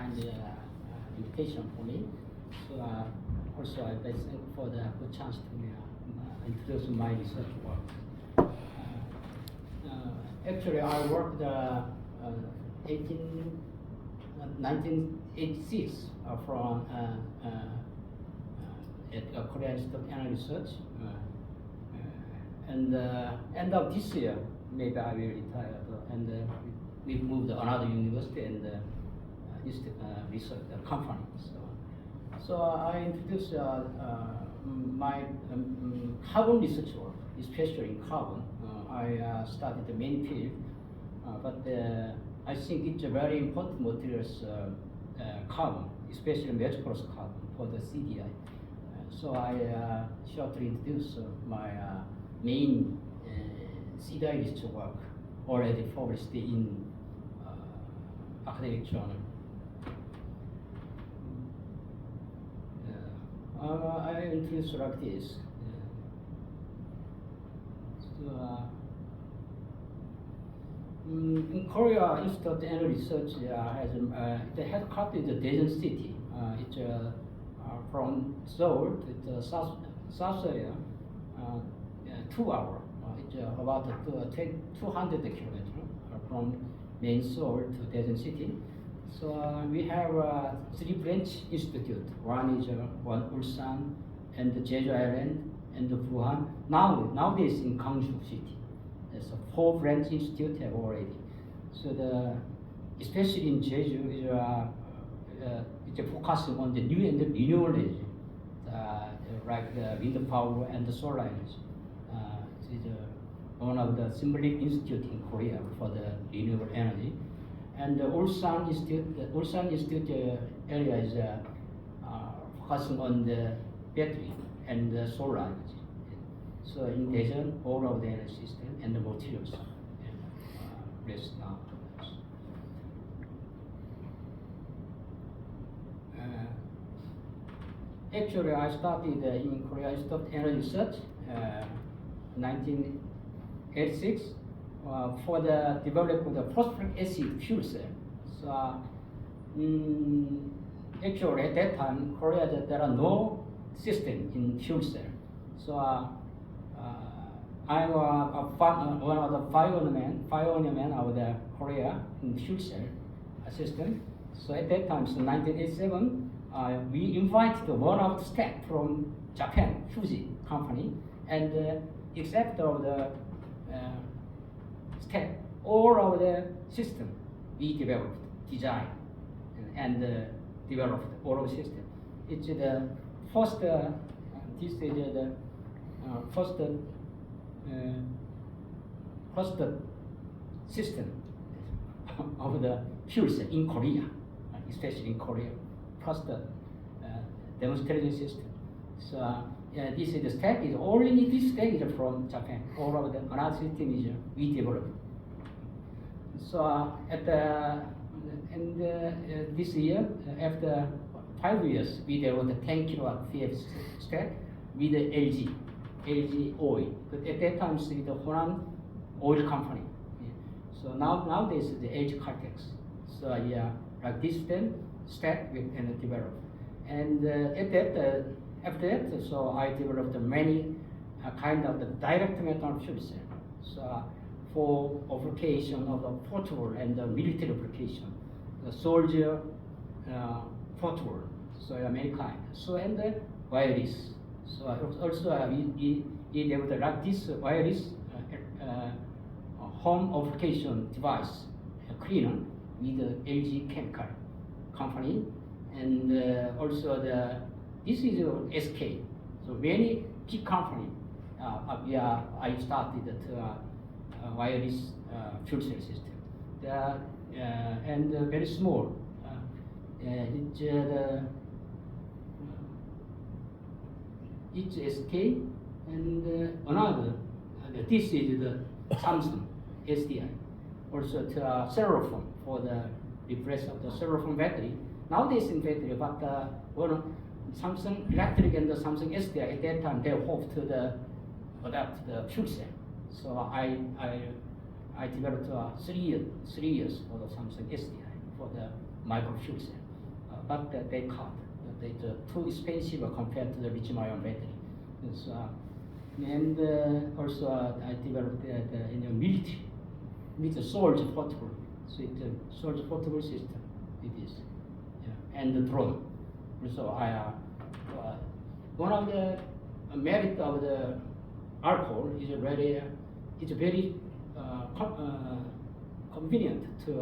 kind invitation for me. So also I thank for the good chance to introduce my research work. Actually, I worked 1986 from at Korean Institute of Energy Research, and end of this year, maybe I will retire, and we moved to another university and research company. So I introduced my carbon research work, especially in carbon. I studied the main field, but I think it's a very important materials, carbon, especially Mesoporous carbon for the CDI. So I shortly introduce my main CDI research work already published in academic journal. I introduce like this. In Korea, Institute of Energy Research has the headquarters in the Daejeon City. It's from Seoul to the south area, 2 hours. It's about 200 kilometers from main Seoul to Daejeon City. So we have 3 branch institute. One is Ulsan and the Jeju Island and the Doo-Hwan. Nowadays in Gwangju City. There's 4 branch institute have already. So especially in Jeju, it's focusing on the new and the renewable energy, like the wind power and the solar energy. It's one of the symbolic institute in Korea for the renewable energy. And the Ulsan Institute area is focusing on the battery and the solar energy. So in Daejeon, all of the energy system and the materials rest now. Actually, I started in Korea Institute of Energy Research 1986 for the development of phosphoric acid fuel cell. So actually at that time in Korea there are no system in fuel cell. So I'm one of the pioneermen of the Korea in fuel cell system. So at that time, so 1987, we invited one of the staff from Japan, Fuji company, and except of the staff, all of the system we developed, designed, and developed all of the system. It's the first, this is the first system of the fuel cell in Korea, especially in Korea. First demonstration system. So this is the stack is only this stack is from Japan. All of the another system is we developed. So at the this year, after 5 years, we developed a 10 kilowatt PF stack with the LG oil. But at that time, it's the Honan oil company. Yeah. So nowadays the LG Caltex. So yeah, like this then stack with and developed. And after that, so I developed many kind of the direct metal fuel cell. So for application of the portable and the military application, the soldier portable, so American, so and the wireless. So also we developed like this wireless home application device cleaner with the LG Chemical company, and also this is SK. So many key company. I started the wireless fuel cell system. And very small. It's SK, and another. This is the Samsung SDI. Also the cellular phone for the replace of the cellular phone battery. Nowadays in battery, but Samsung Electric and the Samsung SDI at that time they hope to adapt the fuel cell. So I developed 3 years for the Samsung SDI for the micro fuel cell. but they cut. It's too expensive compared to the lithium-ion battery. So, and also I developed the military with a surge portable. So it's a surge portable system. It is, yeah. And the drone. So one of the merit of the alcohol is it's very convenient to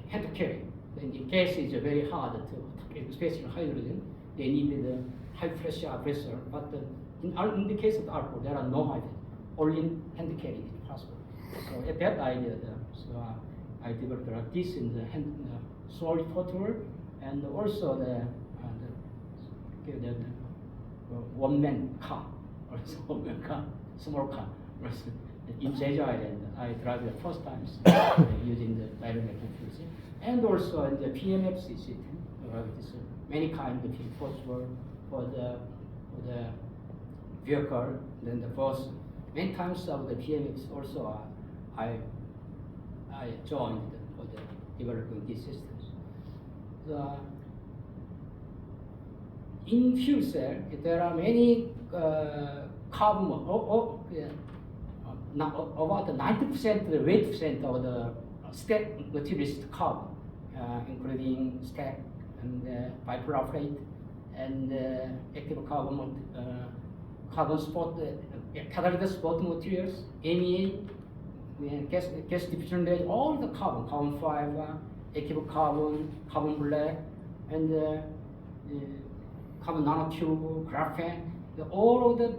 hand to carry. In case it's very hard to, especially hydrogen, they need the high pressure vessel. But in the case of the alcohol, there are no hydrogen. Only hand carry is possible. So that idea, I developed this in the hand solid portable, and also the one-man car, also one-man car, small car. In Jeju Island, I drive the first time using the direct fusion, and also in the PMFC system, many kinds of portable for the vehicle, then the bus. Many times of the PMFs also I joined for the developing these systems. In fuel cell, there are many carbon, about 90% the weight percent of the stack material is carbon, including stack and bipolar plate and active carbon, carbon spot, catalytic spot materials, MEA, gas diffusion rate, all the carbon fiber, active carbon, carbon black, and carbon nanotube, graphene, all of the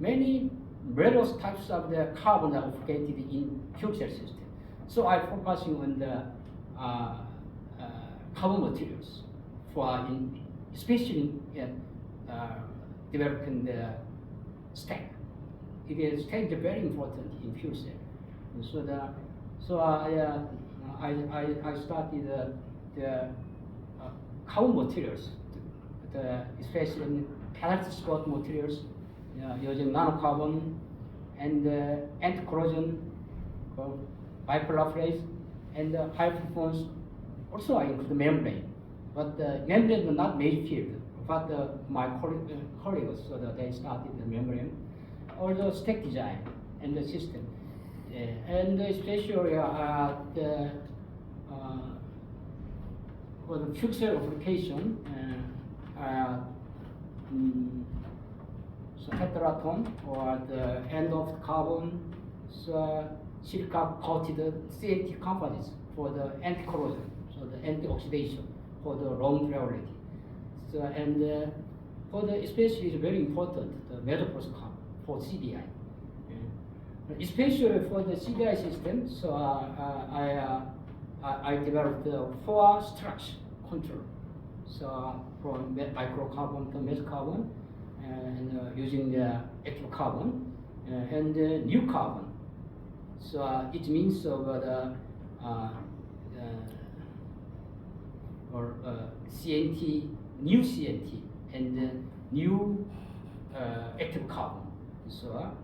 many various types of the carbon that are located in fuel cell system. So I'm focusing on the carbon materials for especially developing the stack. Stack is very important in fuel cell. So I started the carbon materials, especially catalytic spot materials, using nanocarbon and anti-corrosion, bipolar phase, and high performance. Also, I include the membrane, but the membrane is not major field. But my colleagues, so that they started the membrane, or the stack design and the system, and especially for the fuel cell application. So heteroatom or the end of carbon, so silica coated CNT composites for the anti-corrosion, so the anti-oxidation for the long durability. So and for the especially is very important the Mesoporous carbon for CDI, especially for the CDI system. So I developed the 4 structure control. So from microcarbon to mesocarbon, and using the active carbon and new carbon. So it means CNT, new CNT, and new active carbon. So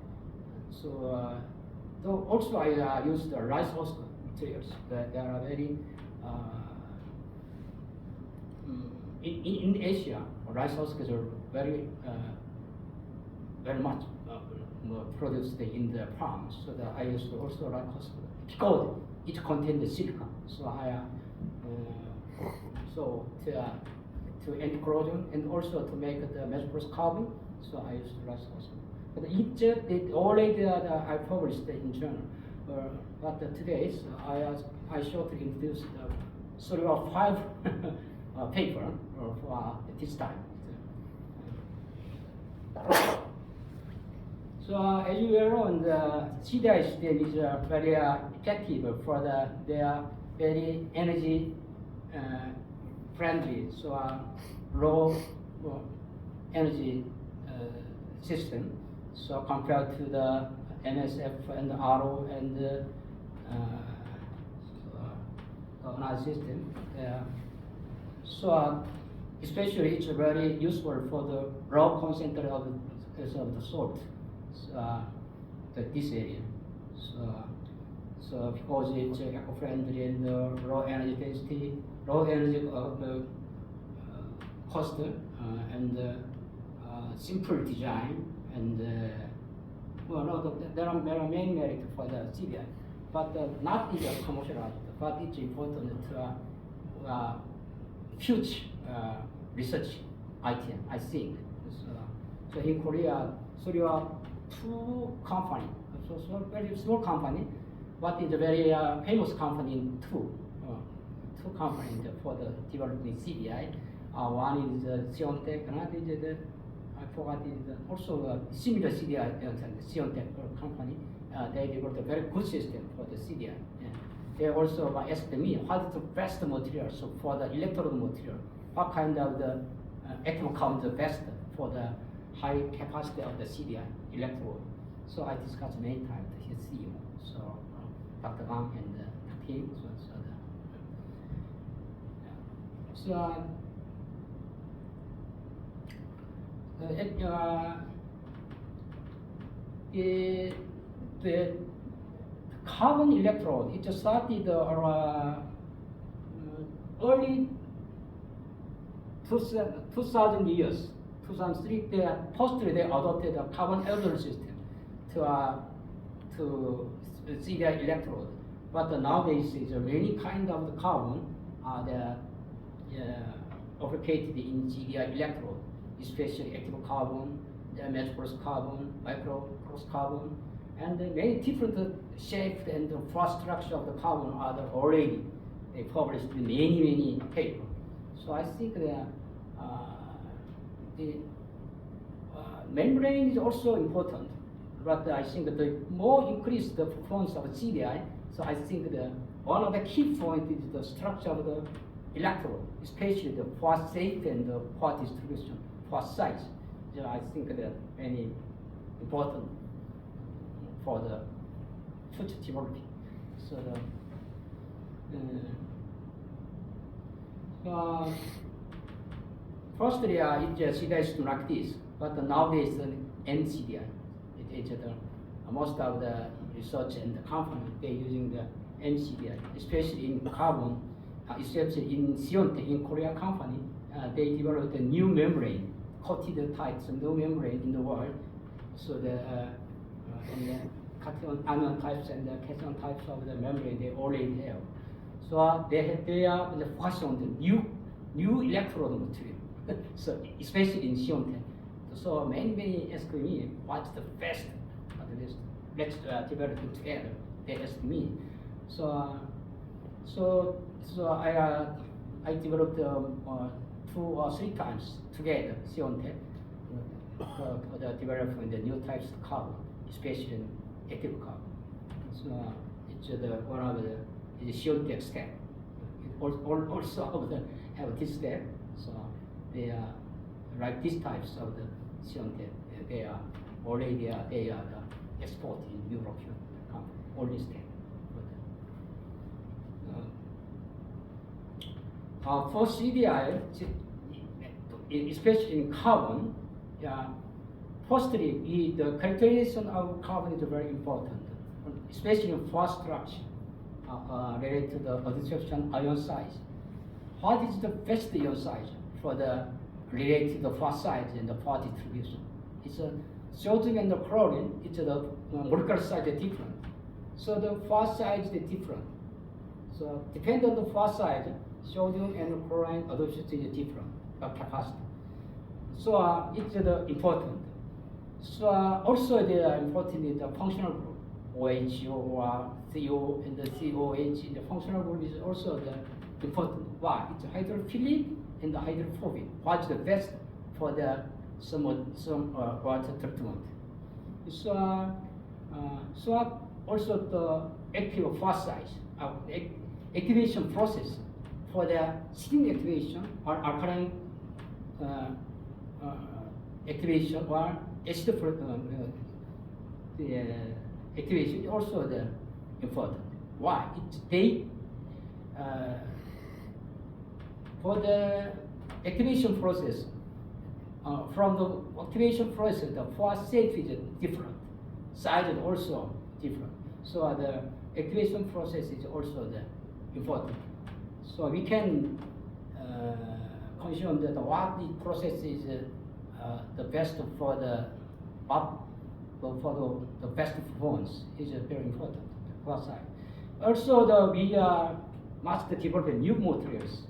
also I use the rice husk materials. They are very in Asia, rice husks are very much produced in the farms. So that I used also rice husk because it contains the silica. So to anti-corrosion and also to make the Mesoporous carbon. So I used rice husk. But it already I published in journal. But today I shortly introduced 3 or 5 paper for this time. So as you well know, the CDI system is very effective for their very energy friendly, so low energy system. So compared to the NSF and the RO and another system. So especially it's very useful for the low concentration of the salt, this area. So because it's eco-friendly and low energy density, low energy cost and simple design and well, no, there are many merits for the CDI, but not is commercialized. But it's important to huge research item, I think. So in Korea, so there are two companies, so very small company, but it's a very famous company in two companies for the developing CDI. One is Siontech, another is I forgot it, also similar CDI, Siontech company. They developed a very good system for the CDI. They also asked me what is the best material, so for the electrode material, what kind of the atom comes the best for the high capacity of the CDI electrode. So I discussed many times with his CEO, so Dr. Wang and the team. The carbon electrode, it started early 2000 years, 2003. Firstly, they adopted a carbon electrode system to CDI electrode. But nowadays, there are many kind of the carbon fabricated in CDI electrode, especially active carbon, the Mesoporous carbon, microporous carbon, and many different shape and fast structure of the carbon are already published in many papers. So I think that the membrane is also important, but I think the more increase the performance of CDI. So I think one of the key points is the structure of the electrode, especially the fast shape and the fast distribution, fast size. So I think that very important for the future development. So firstly, it's CDI like this, but nowadays NCDI. Most of the research and the company they're using the NCDI, especially in carbon, especially in Siontech, in Korea company, they developed a new membrane, coated types, new membrane in the world. So the cation anion types and the cation types of the membrane they already have. So they are focused on the new electrode material. So especially in Siontech. So many ask me what's the best. Let's develop it together. They ask me. So I developed 2 or 3 times together Siontech for the development the new types of carbon, especially active carbon. So it's one of the Siontech step. It also have this step. So they are like these types of the Siontech. They are already they are exported in European company. All this step. For CDI, especially in carbon, firstly, the characterization of carbon is very important, especially in fast structure related to the adsorption ion size. What is the best ion size for the related to the fast size and the fast distribution? It's sodium and the chlorine. It's the molecular size is different, so the fast size is different. So depending on the fast size, sodium and chlorine adsorption is different capacity. So it's important. So also they are important in the functional group, OH or CO, and the COH in the functional group is also the important. Why? It's hydrophilic and hydrophobic. What's the best for the some water treatment? So also the active fast size, activation process for the steam activation or alkaline activation or acid the activation is also the important. Why? For the activation process, from the activation process, the fast shape is different, size is also different. So the activation process is also the important. So we can consume that what the process is the best for the best performance is very important. First side. Also, we must develop new materials.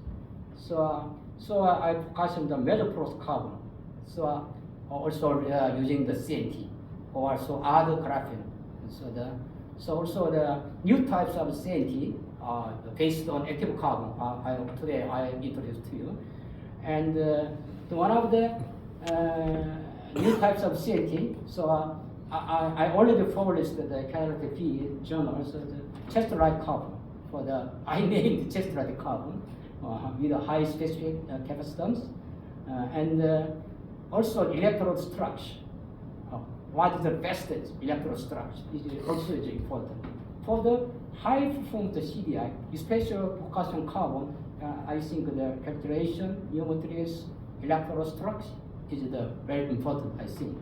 So I focus on the Mesoporous carbon. So also using the CNT or also other graphene. So also the new types of CNT based on active carbon. Today I introduced to you, and one of the new types of CNT. So I already published the Capacitive journal. So the chest-like carbon I named chest-like carbon with a high specific capacitance, and also electrode structure. What is the best electrode structure is also important. For the high performance CDI, especially focus on carbon, I think the calculation, new materials, electrode structure is the very important, I think.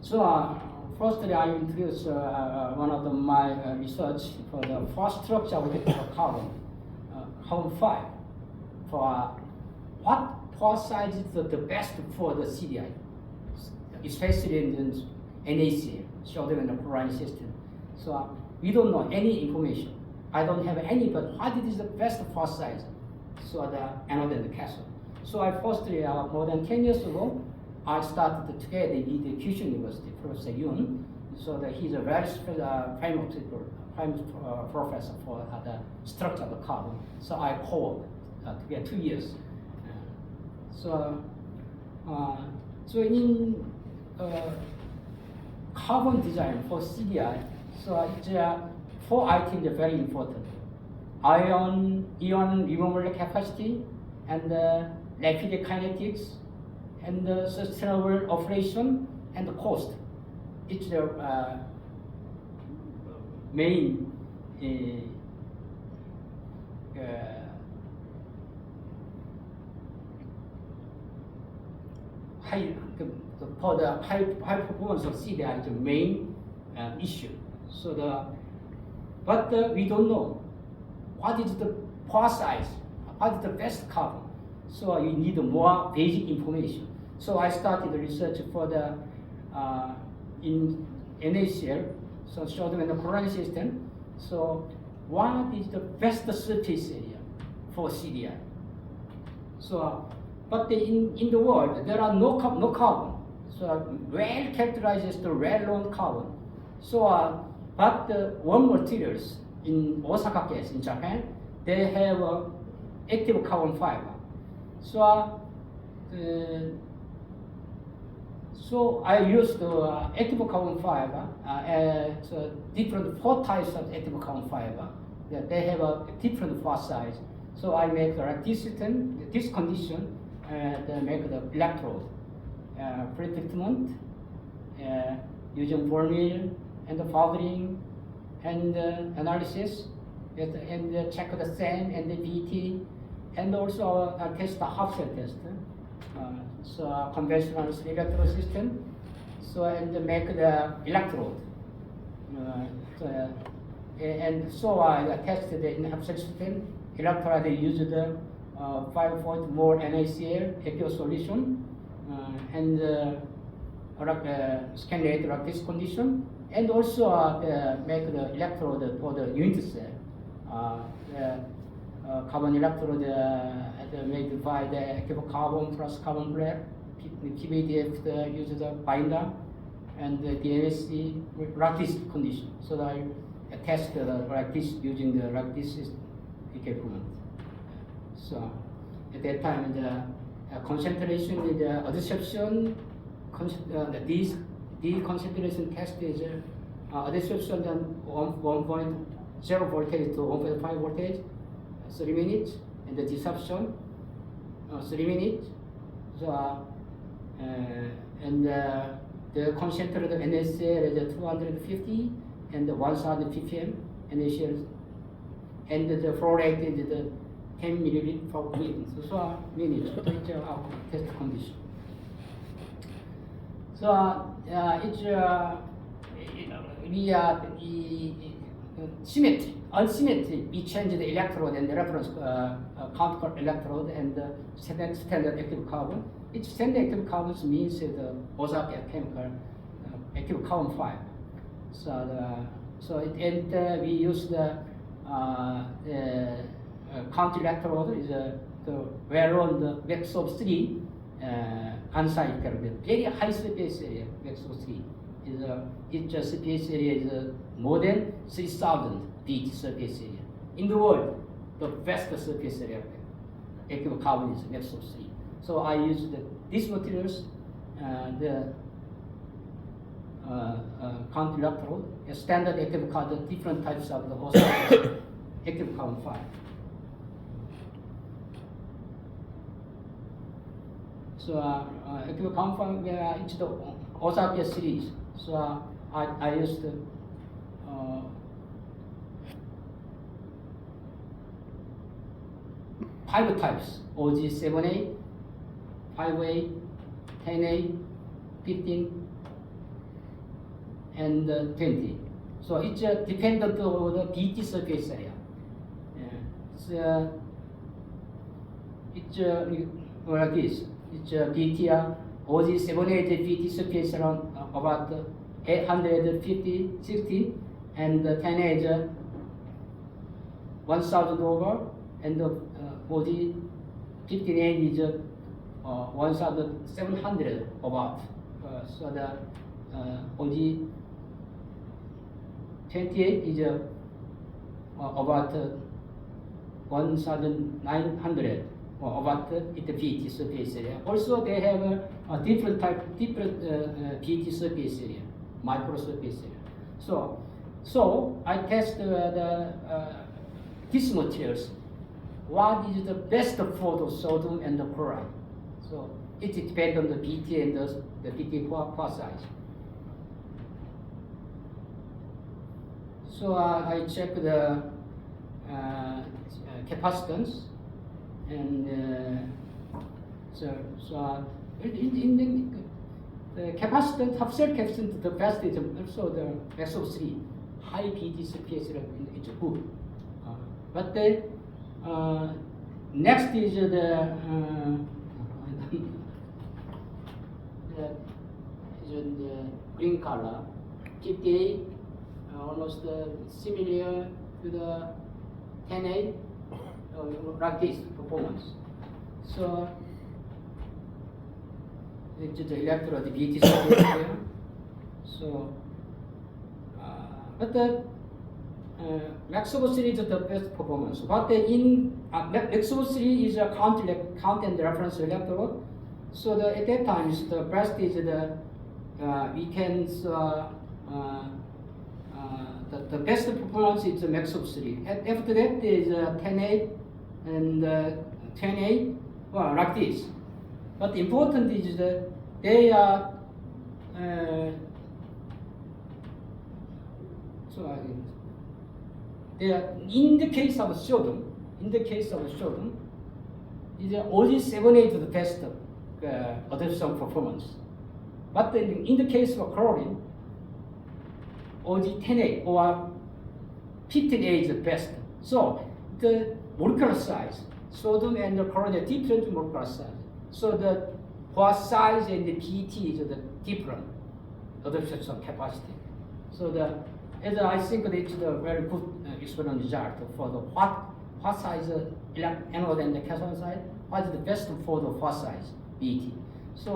So firstly, I introduce one of my research for the first structure of carbon, carbon 5, for what pore size is the best for the CDI, especially in the NaCl, sodium and chlorine system. So we don't know any information. I don't have any, but what is the best pore size? So the anode and the cathode. So I firstly, more than 10 years ago, I started together with the KIER University, Professor Jung. So that he's a very famous professor for the structure of the carbon. So I co-worked together 2 years. So in carbon design for CDI, so it's 4 items are very important: ion removal capacity, and rapid kinetics, and sustainable operation, and the cost. It's the main for the high performance of CDI is the main issue. But we don't know what is the pore size, what is the best carbon. So you need more basic information. So I started the research for the in NaCl, so sodium and chlorine system. So what is the best surface area for CDI? So, but in the world there are no carbon. So well characterized as the well-known carbon. So, but one materials in Osaka case in Japan, they have active carbon fiber. So I used active carbon fiber, so different 4 types of active carbon fiber. They have a different pore size. So I make this condition, they make the electrode pretreatment using Bornmeal and the powdering and analysis, and check the SAM and the VT, and also test the half cell test. So conventional electrode system. So and make the electrode. And so I tested in half cell system. Electrode they used 5 more NaCl aqueous solution and scan rate like this condition, and also make the electrode for the unit cell. Carbon electrode made by the active carbon plus carbon black. PBDF uses the binder, and the DMSC with like this condition. So that I test like this using the like this equipment. So at that time the concentration with the adsorption, the concentration test is adsorption then 1.0 voltage to 1.5 voltage, 3 minutes, and the disruption 3 minutes. So and the concentrated NaCl is 250 and 1000 ppm NaCl, and the flow rate is 10 milliliter per minute. So minute to reach our test condition. So it's we are symmetry unsymmetry, we change the electrode and the reference counterpart electrode and the standard active carbon. Each standard active carbon means the Osaka chemical active carbon 5. We use the counter electrode is the where on the max of 3 Kansai very high surface area, max of 3 is its surface area is more than 3,000 BT surface area. In the world, the best surface area active carbon is max of 3. So I use these materials, the counter electrode, a standard active carbon, different types of the Osaka active carbon 5. So active carbon 5, it's the Osaka series. So I used 5 types: OG 7A, 5A, 10A, 15, and 20. So it's dependent on the BT surface area. It's like this. It's BT OG 7A BT surface around about 850, 60, and 10A is 1,000 over, and OG 15A is 1,700 about. So the OG 28 is about 1,900 or about the BT surface area. Also, they have a different BT surface area, micro surface area. So I test these materials. What is the best for the sodium and the chloride? So it depends on the BT and the BT core size. So I check the capacitance, and in the capacitance, half cell capacitance, the best is also the SO3, high BT surface area, it's good. But then next is the green color, 58, almost similar to the 10A, like this performance. So it's the electrode, the BT surface area. So, but the Maximo 3 is the best performance. But in Maximo 3 is a count and reference electrode. So at that time, the best is we can the best performance is the Maximo 3. After that, there is 10A and 10A, well, like this. But important is that they are in the case of sodium, is only 7A to the best adsorption performance. But in the case of chlorine, only 10A or 15A is the best. So the molecular size, sodium and the chlorine are different molecular size. So the core size and the PT is the different adsorption capacity. So I think it's a very good experiment result for the what size anode and the cathode side, what is the best for the what size BT. So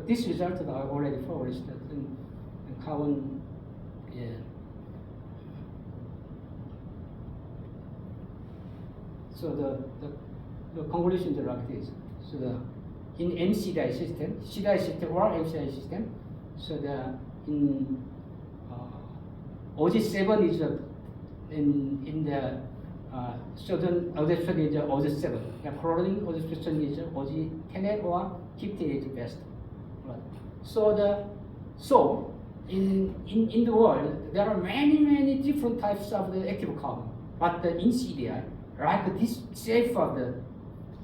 this result I already published in carbon. So the conclusions are like this. So in MCDI system, CDI system or MCDI system, so in OG7 is in the certain adsorption is OG7. The chlorine adsorption is OG10 or 15 is best. Right. So in the world there are many different types of the active carbon, but in CDI, like this shape of the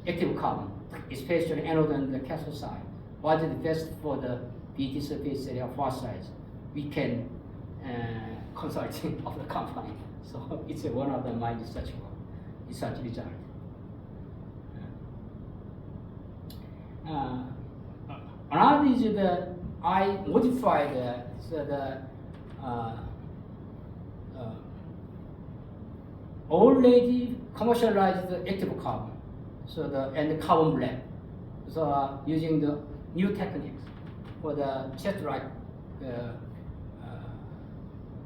active carbon, especially anode and the cathode side, what is the best for the BT surface area for size? We can consulting of the company. So it's one of my research result. Another is I modified already commercialized active carbon, and the carbon black. So using the new techniques for the chest-like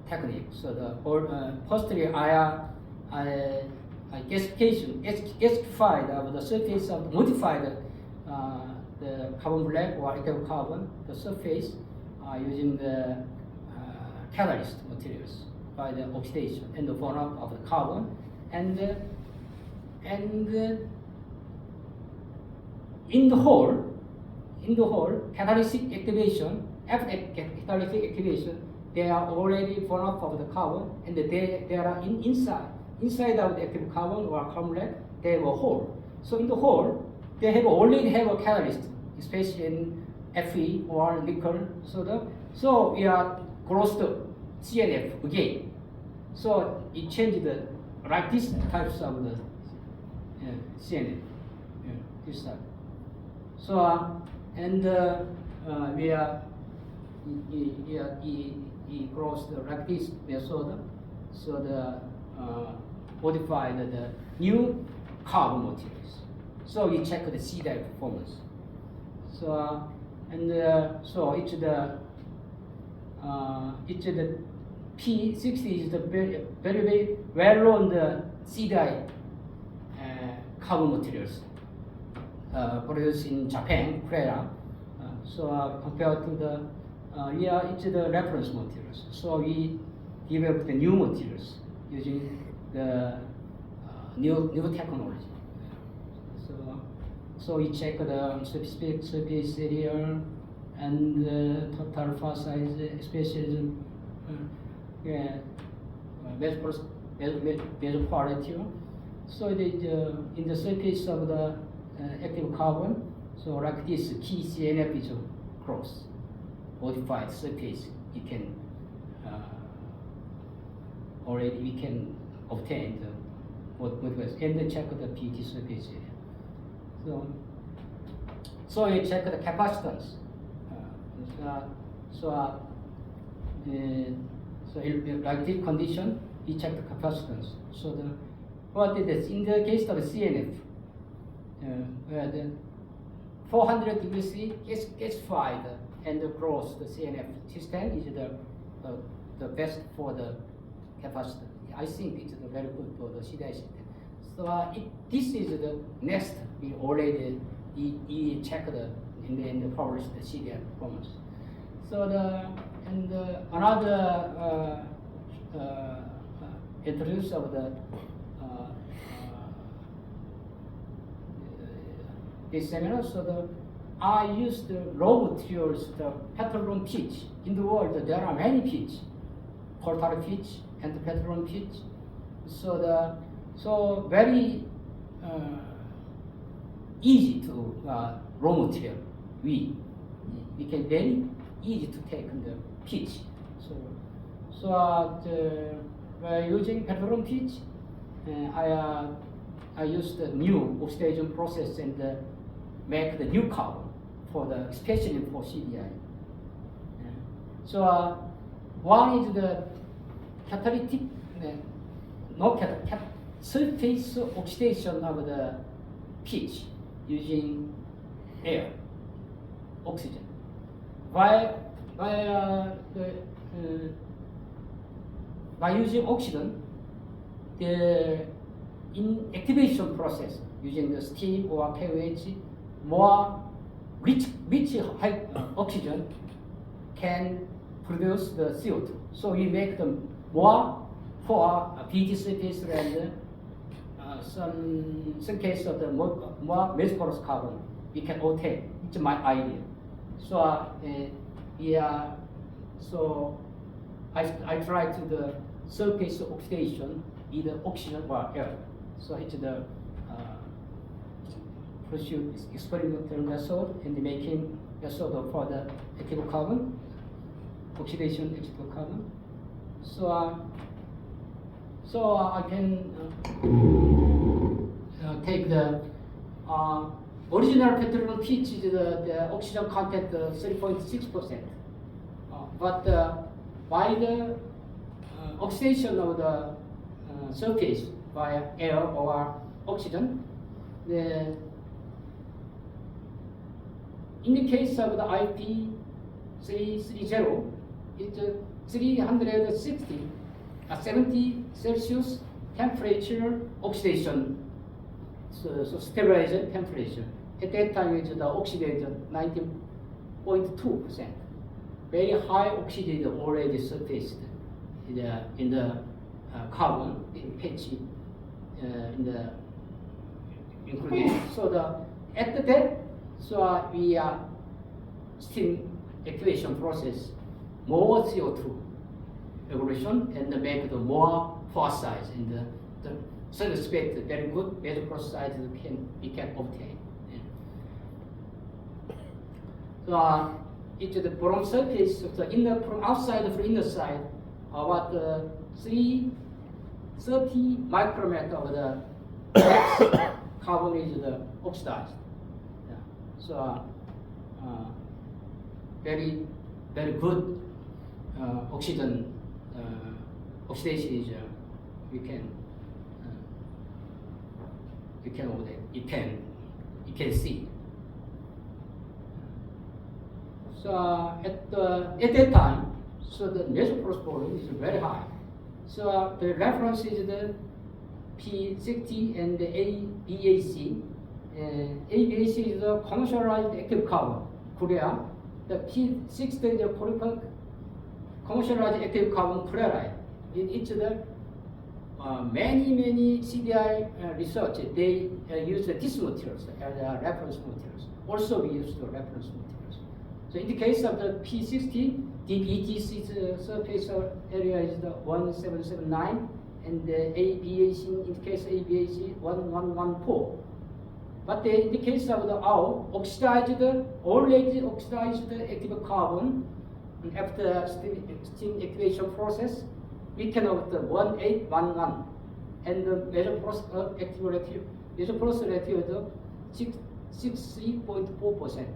technique. So firstly, I gasified of the surface of modified the carbon black or active carbon, the surface using the catalyst materials by the oxidation and the burn-up of the carbon, and in the whole catalytic activation, after catalytic activation, they are already burn up of the carbon, and they are inside of the active carbon or carbon black, they have a hole. So in the hole, they already have a catalyst, especially in Fe or nickel. So we are cross the CNF again. So it changed like this types of the CNF, this type. So we are crossed like this method. So the modified the new carbon materials. So we check the C type performance. So so it's the P60 is the very well known the C-dye carbon materials produced in Japan, Korea. So compared to the it's the reference materials. So we developed the new materials using the new technology. So we check the surface area and the total far size, especially Mesoporous. So in the surface of the active carbon, so like this key CNF is cross modified surface. You can already we can obtain the modified and then check the PET surface area. So you check the capacitance. So in like this condition, we check the capacitance. So what is this? In the case of CNF, where the 400 degrees C gasified and cross the CNF system is the best for the capacitance. I think it's very good for the CDI system. So this is the next we already checked in the published CDI performance. So another introduce of the this seminar. So I used the raw materials, the petroleum pitch. In the world, there are many pitch, coal-tar pitch and petroleum pitch. So very easy to raw material. We can very easy to take the pitch. By using petroleum pitch, I used the new oxidation process and make the new carbon for the especially for CDI. One is the catalytic, surface oxidation of the pitch using air, oxygen. By using oxygen, the activation process using the steam or KOH, more rich high oxygen can produce the CO2. So we make them more for PET surface and some case of the more Mesoporous carbon we can obtain. It's my idea. So I try to the surface oxidation, either oxygen or air. So it's the pursue experimental method and the making method for the active carbon, oxidation active carbon. I can take the original petroleum pitch is the oxygen content 3.6%. But by the oxidation of the surface by air or oxygen, in the case of the IP330, it's 70 Celsius temperature oxidation, so stabilization temperature. At that time, it's the oxidated 19.2%. Very high oxidated already surfaced in the carbon in pitch in the included. So at that, we are steam activation process more CO2 regulation and make the more force size in the so expect very good Mesoporous size we can obtain. So it's the from surface of the inner from outside from inner side about 330 micrometer of the carbon is oxidized. Yeah. So very good oxidation is you can see. So at that time, so the Mesoporous volume is very high. So the reference is the P60 and the ABAC. ABAC is the commercialized active carbon, Korea. The P60 is the commercialized active carbon chloride. It's the many CDI research. They use these materials as reference materials. Also, we use the reference materials. So in the case of the P60, the BTC surface area is the 1779, and the ABAC, in the case of ABAC, 1114. But in the case of the our already oxidized active carbon, after steam activation process, we can have the 1811, and the Mesoporous active ratio, Mesoporous ratio is 63.4%.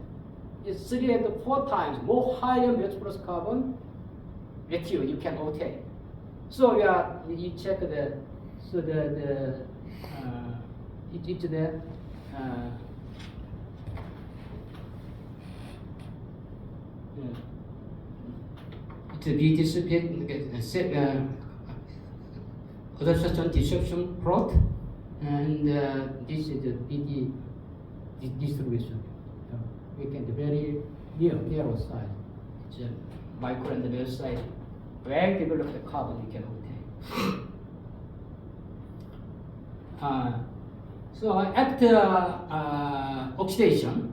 It's 3 to 4 times more higher Mesoporous carbon ratio you can obtain. So you check the it's a BT adsorption disruption plot, and this is the BT distribution. We can very narrow size. It's a micro and the meso size. Where develop the carbon we can obtain. So after oxidation,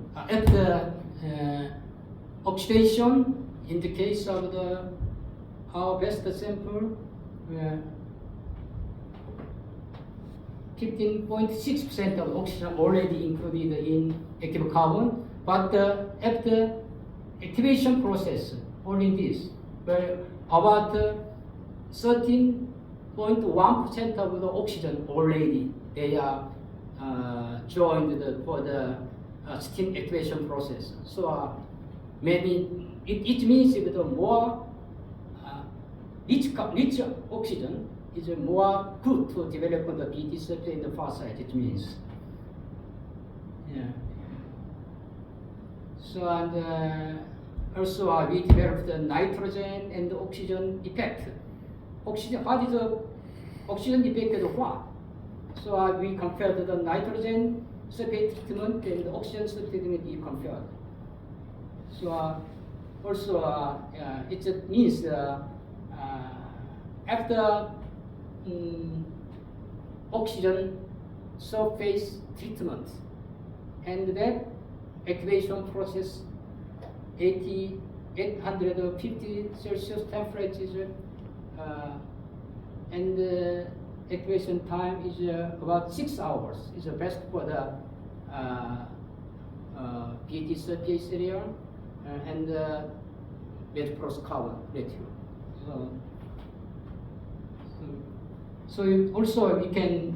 in the case of our best sample, 15.6% of oxygen already included in active carbon, but after activation process, only this, where about 13.1% of the oxygen already they are joined for the steam activation process. So maybe it means that the more rich oxygen is more good to develop the BT surface in the far side. It means, yeah. So and also we developed the nitrogen and the oxygen effect. Oxygen, what is the oxygen effect is what? So we compared the nitrogen surface treatment and the oxygen surface treatment we compared. So also it means after oxygen surface treatment and that activation process 850 Celsius temperature and activation time is about 6 hours. Is the best for the BT surface area and Mesoporous carbon ratio. So So also we can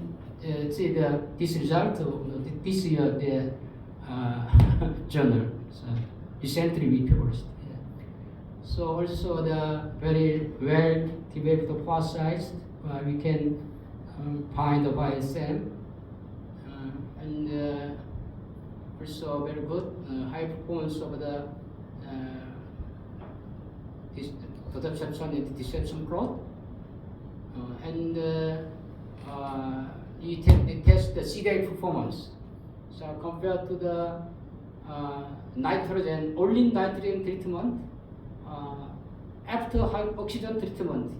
see this result of this year the journal. So recently we published. Yeah. So also the very well developed parasites we can find by itself, and also very good high performance of the perception and deception plot. And you test the CDI performance. So compared to the nitrogen, only nitrogen treatment, after high oxygen treatment,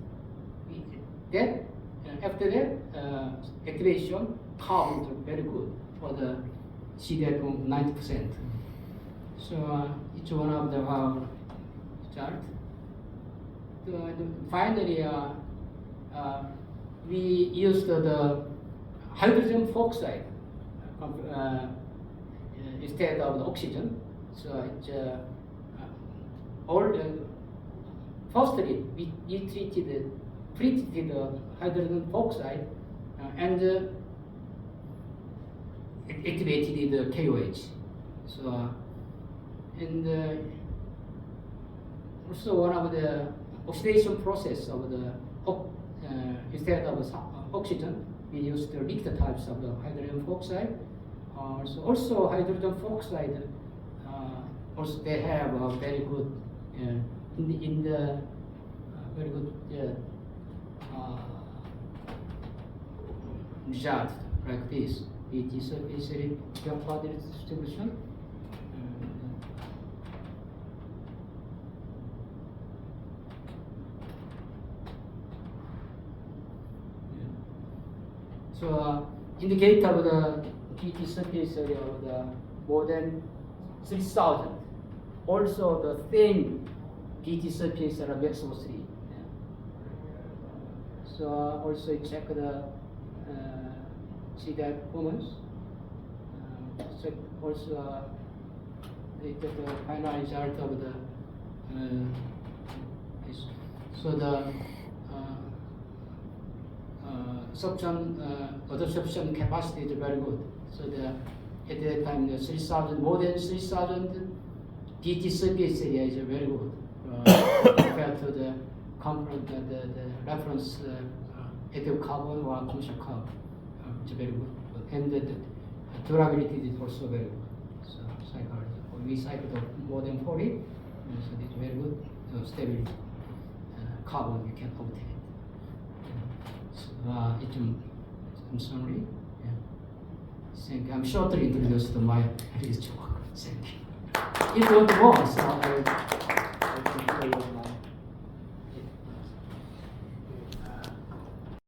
after that activation curve is very good for the CDI from 90%. So it's one of the chart. Finally, we used the hydrogen peroxide instead of the oxygen. So it's firstly we treated hydrogen peroxide and activated the KOH. So and also one of the oxidation process of the instead of oxygen, we use the Richter types of the hydrogen peroxide. Also hydrogen peroxide, also they have a very good in the very good result like this. It is a quadratic distribution. So indicate of the PT surface area of the more than 3,000. Also the same PT surface area maximum 3. Yeah. So also check the CDI performance. Check also the final result of the so the adsorption capacity is very good. So at that time the 3,000 more than 3,000 DT surface area is very good compared to the reference active carbon or commercial carbon. It's very good, and the durability is also very good. So we cycled more than 40, so it's very good stability. Carbon you can obtain. In summary, yeah. Thank you. I'm shortly introduced to my research work. Thank you. It won't work, so